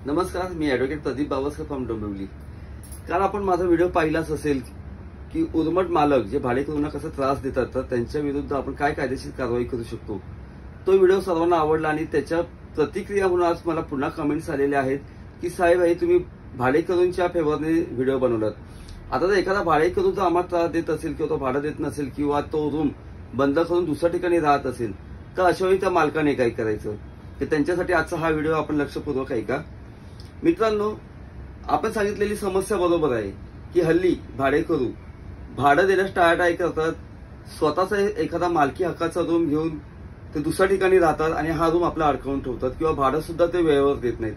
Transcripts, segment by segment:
नमस्कार, मी advocate Pradeep Bawaskar from Dombivli. काल आपण माझा व्हिडिओ पाहिलाच असेल की उर्मट मालक जे भाडेकरूंना कसा त्रास देतात तर त्यांच्या विरुद्ध आपण काय कायदेशीर कारवाई करू शकतो। तो व्हिडिओ सर्वांना आवडला आणि त्याच्या प्रतिक्रिया म्हणून आज मला पुन्हा कमेंट्स आलेले आहेत की साहेब हे तुम्ही भाडेकरूंच्या फेवरने व्हिडिओ बनवलात। आता जर एखादा भाडेकरू जर आम्हाला त्रास देत असेल किंवा तो भाडं देत नसेल किंवा तो रूम बंद करून दुसऱ्या ठिकाणी राहत असेल तर अशा वेळी त्या मालकाने काय करायचं की त्यांच्यासाठी आजचा हा व्हिडिओ आपण लक्षपूर्वक ऐका। मित्रांनो, आपण सांगितलेली समस्या बरोबर आहे की हल्ली भाडेकरू भाडं देण्यास टाळाटाळ करतात, स्वतःचा एखादा मालकी हक्काचा रूम घेऊन ते दुसऱ्या ठिकाणी राहतात आणि हा रूम आपला अडकवून ठेवतात किंवा भाडं सुद्धा ते वेळेवर देत नाहीत।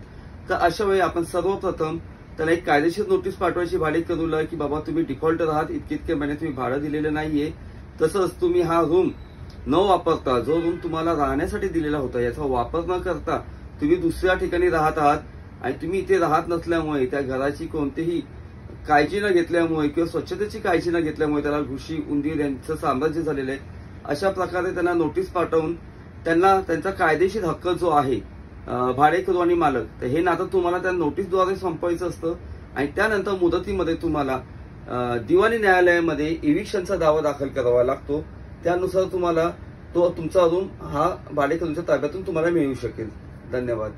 तर अशा वेळी आपण सर्वप्रथम त्याला एक कायदेशीर नोटीस पाठवायची भाडेकरूला की बाबा तुम्ही डिफॉल्टर आहात, इतके महिने तुम्ही भाडं दिलेलं नाहीये, तसंच तुम्ही हा रूम न वापरता जो रूम तुम्हाला राहण्यासाठी दिलेला होता याचा वापर न करता तुम्ही दुसऱ्या ठिकाणी राहत आहात आणि तुम्ही इथे राहत नसल्यामुळे त्या घराची कोणतीही काळजी न घेतल्यामुळे किंवा स्वच्छतेची काळजी न घेतल्यामुळे त्याला घुशी उंदीर यांचं साम्राज्य झालेलं आहे। अशा प्रकारे त्यांना नोटीस पाठवून त्यांना त्यांचा कायदेशीर हक्क जो आहे भाडेकरू आणि मालक तर हे नातं तुम्हाला त्या नोटीसद्वारे संपवायचं असतं आणि त्यानंतर मुदतीमध्ये तुम्हाला दिवाणी न्यायालयामध्ये इव्हिक्शनचा दावा दाखल करावा लागतो। त्यानुसार तुम्हाला तो तुमचा रूम हा भाडेकरूंच्या ताब्यातून तुम्हाला मिळू शकेल। धन्यवाद।